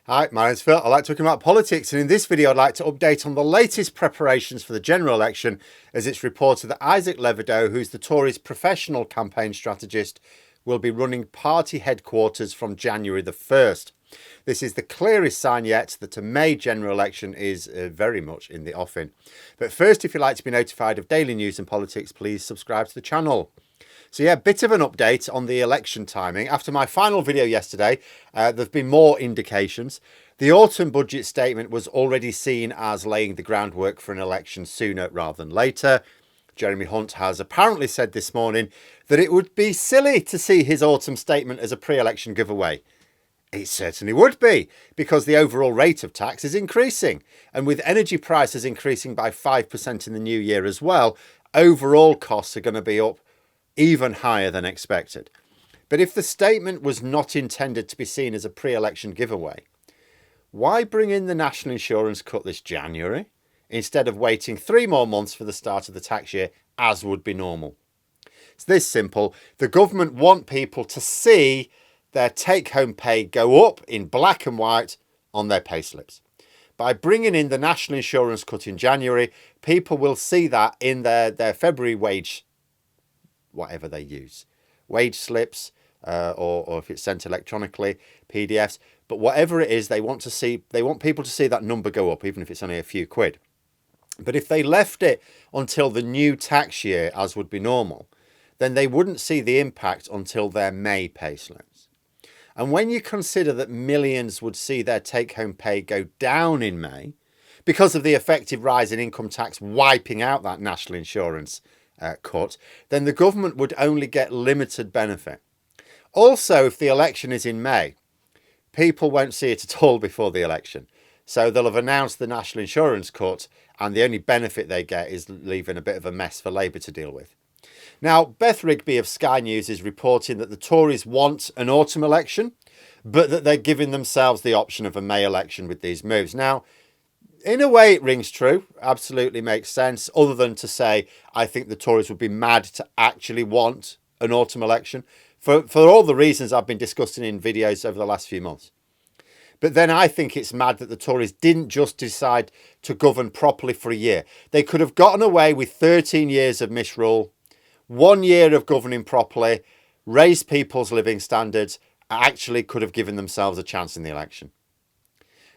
Hi, my name's Phil. I like talking about politics, and in this video I'd like to update on the latest preparations for the general election, as it's reported that Isaac Levido, who's the Tories' professional campaign strategist, will be running party headquarters from January the 1st. This is the clearest sign yet that a May general election is very much in the offing. But first, if you'd like to be notified of daily news and politics, please subscribe to the channel. So yeah, bit of an update on the election timing. After my final video yesterday, there have been more indications. The autumn budget statement was already seen as laying the groundwork for an election sooner rather than later. Jeremy Hunt has apparently said this morning that it would be silly to see his autumn statement as a pre-election giveaway. It certainly would be, because the overall rate of tax is increasing. And with energy prices increasing by 5% in the new year as well, overall costs are going to be up even higher than expected. But if the statement was not intended to be seen as a pre-election giveaway, why bring in the national insurance cut this January instead of waiting 3 more months for the start of the tax year, as would be normal? It's this simple. The government want people to see their take-home pay go up in black and white on their payslips. By bringing in the national insurance cut in January, people will see that in their February wage, whatever they use, wage slips, or if it's sent electronically, PDFs. But whatever it is, they want people to see that number go up, even if it's only a few quid. But if they left it until the new tax year, as would be normal, then they wouldn't see the impact until their May payslips. And when you consider that millions would see their take-home pay go down in May because of the effective rise in income tax wiping out that national insurance cut, then the government would only get limited benefit. Also, if the election is in May, people won't see it at all before the election. So they'll have announced the national insurance cut, and the only benefit they get is leaving a bit of a mess for Labour to deal with. Now, Beth Rigby of Sky News is reporting that the Tories want an autumn election, but that they're giving themselves the option of a May election with these moves. Now, in a way, it rings true. Absolutely makes sense. Other than to say, I think the Tories would be mad to actually want an autumn election for all the reasons I've been discussing in videos over the last few months. But then I think it's mad that the Tories didn't just decide to govern properly for a year. They could have gotten away with 13 years of misrule, 1 year of governing properly, raised people's living standards, actually could have given themselves a chance in the election.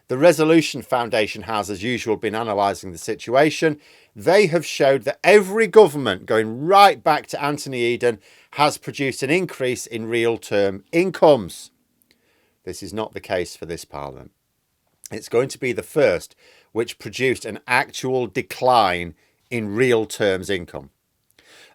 The Resolution Foundation has, as usual, been analysing the situation. They have showed that every government, going right back to Anthony Eden, has produced an increase in real-term incomes. This is not the case for this Parliament. It's going to be the first which produced an actual decline in real terms income.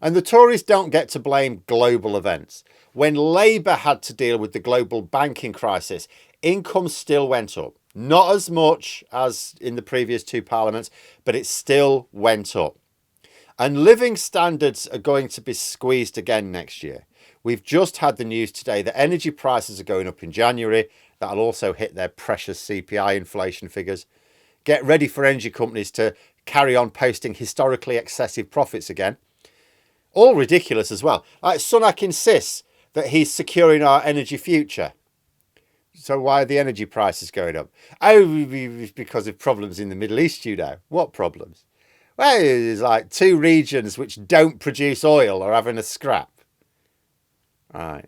And the Tories don't get to blame global events. When Labour had to deal with the global banking crisis, income still went up. Not as much as in the previous 2 parliaments, but it still went up. And living standards are going to be squeezed again next year. We've just had the news today that energy prices are going up in January. That'll also hit their precious CPI inflation figures. Get ready for energy companies to carry on posting historically excessive profits again. All ridiculous as well. Like Sunak insists that he's securing our energy future. So why are the energy prices going up? Oh, because of problems in the Middle East, you know. What problems? Well, there's like 2 regions which don't produce oil are having a scrap. Right.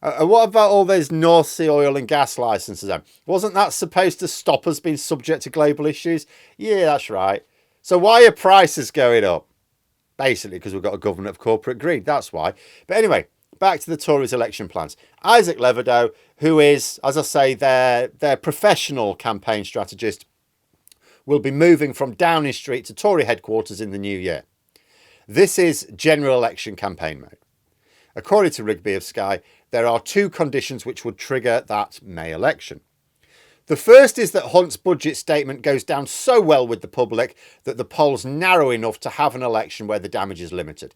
What about all those North Sea oil and gas licenses then? Wasn't that supposed to stop us being subject to global issues? Yeah, that's right. So why are prices going up? Basically because we've got a government of corporate greed. That's why. But anyway, back to the Tories' election plans. Isaac Levido, who is, as I say, their professional campaign strategist, will be moving from Downing Street to Tory headquarters in the new year. This is general election campaign mode. According to Rigby of Sky, there are 2 conditions which would trigger that May election. The first is that Hunt's budget statement goes down so well with the public that the polls narrow enough to have an election where the damage is limited.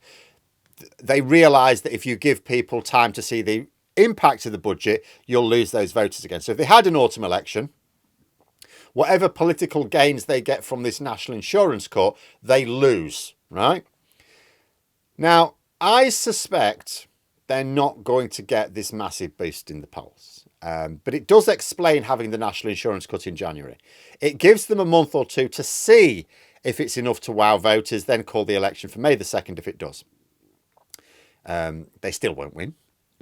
They realise that if you give people time to see the impact of the budget, you'll lose those voters again. So if they had an autumn election, whatever political gains they get from this national insurance cut, they lose, right? Now, I suspect they're not going to get this massive boost in the polls. But it does explain having the national insurance cut in January. It gives them a month or two to see if it's enough to wow voters, then call the election for May the 2nd if it does. They still won't win,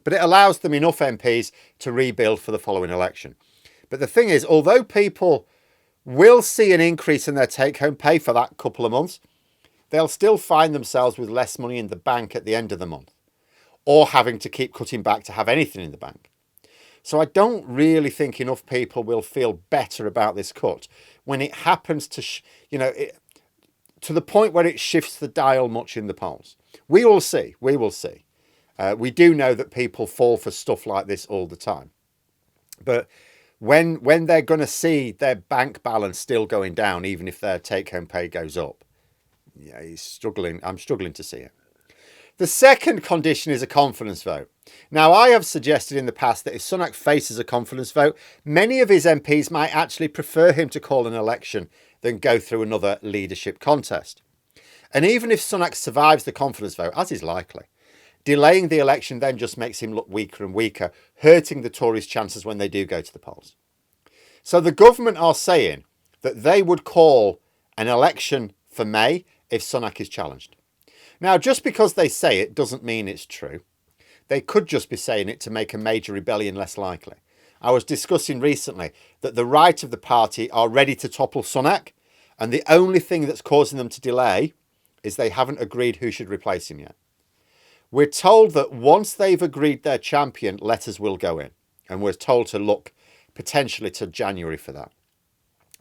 but it allows them enough MPs to rebuild for the following election. But the thing is, although people will see an increase in their take-home pay for that couple of months, they'll still find themselves with less money in the bank at the end of the month, or having to keep cutting back to have anything in the bank. So I don't really think enough people will feel better about this cut when it happens to, to the point where it shifts the dial much in the polls. We will see. We will see. We do know that people fall for stuff like this all the time. But when they're going to see their bank balance still going down, even if their take-home pay goes up, I'm struggling to see it. The second condition is a confidence vote. Now, I have suggested in the past that if Sunak faces a confidence vote, many of his MPs might actually prefer him to call an election than go through another leadership contest. And even if Sunak survives the confidence vote, as is likely, delaying the election then just makes him look weaker and weaker, hurting the Tories' chances when they do go to the polls. So the government are saying that they would call an election for May if Sunak is challenged. Now, just because they say it doesn't mean it's true. They could just be saying it to make a major rebellion less likely. I was discussing recently that the right of the party are ready to topple Sunak, and the only thing that's causing them to delay is they haven't agreed who should replace him yet. We're told that once they've agreed their champion, letters will go in, and we're told to look potentially to January for that.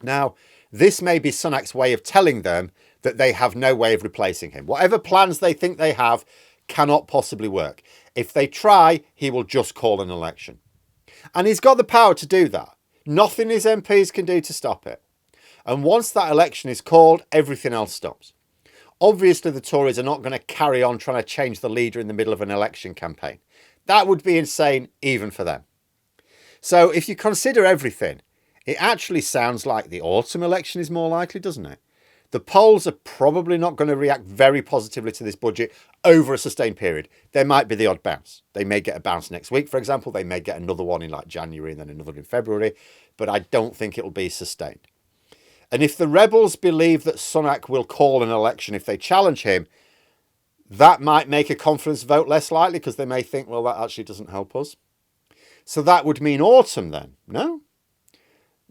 Now, this may be Sunak's way of telling them that they have no way of replacing him. Whatever plans they think they have cannot possibly work. If they try, he will just call an election. And he's got the power to do that. Nothing his MPs can do to stop it. And once that election is called, everything else stops. Obviously, the Tories are not going to carry on trying to change the leader in the middle of an election campaign. That would be insane even for them. So if you consider everything, it actually sounds like the autumn election is more likely, doesn't it? The polls are probably not going to react very positively to this budget over a sustained period. There might be the odd bounce. They may get a bounce next week, for example. They may get another one in like January and then another in February. But I don't think it'll be sustained. And if the rebels believe that Sunak will call an election if they challenge him, that might make a confidence vote less likely because they may think, well, that actually doesn't help us. So that would mean autumn then, no?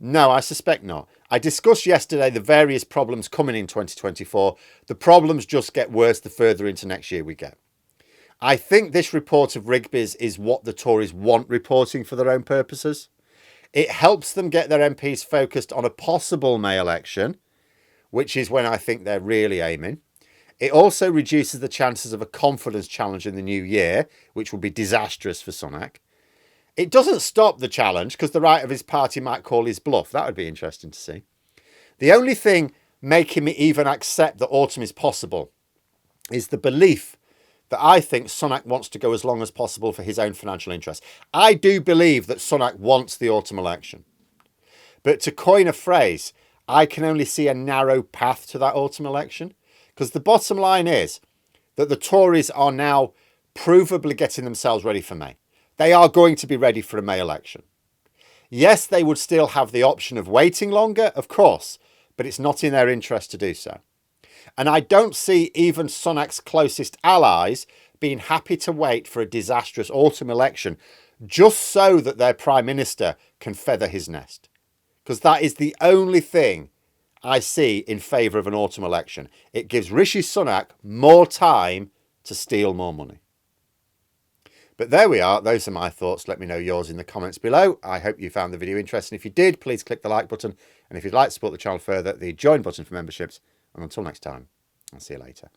No, I suspect not. I discussed yesterday the various problems coming in 2024. The problems just get worse the further into next year we get. I think this report of Rigby's is what the Tories want reporting for their own purposes. It helps them get their MPs focused on a possible May election, which is when I think they're really aiming. It also reduces the chances of a confidence challenge in the new year, which would be disastrous for Sunak. It doesn't stop the challenge because the right of his party might call his bluff. That would be interesting to see. The only thing making me even accept that autumn is possible is the belief that I think Sunak wants to go as long as possible for his own financial interests. I do believe that Sunak wants the autumn election. But to coin a phrase, I can only see a narrow path to that autumn election because the bottom line is that the Tories are now provably getting themselves ready for May. They are going to be ready for a May election. Yes, they would still have the option of waiting longer, of course, but it's not in their interest to do so. And I don't see even Sunak's closest allies being happy to wait for a disastrous autumn election just so that their Prime Minister can feather his nest. Because that is the only thing I see in favour of an autumn election. It gives Rishi Sunak more time to steal more money. But there we are. Those are my thoughts. Let me know yours in the comments below. I hope you found the video interesting. If you did, please click the like button. And if you'd like to support the channel further, the join button for memberships. And until next time, I'll see you later.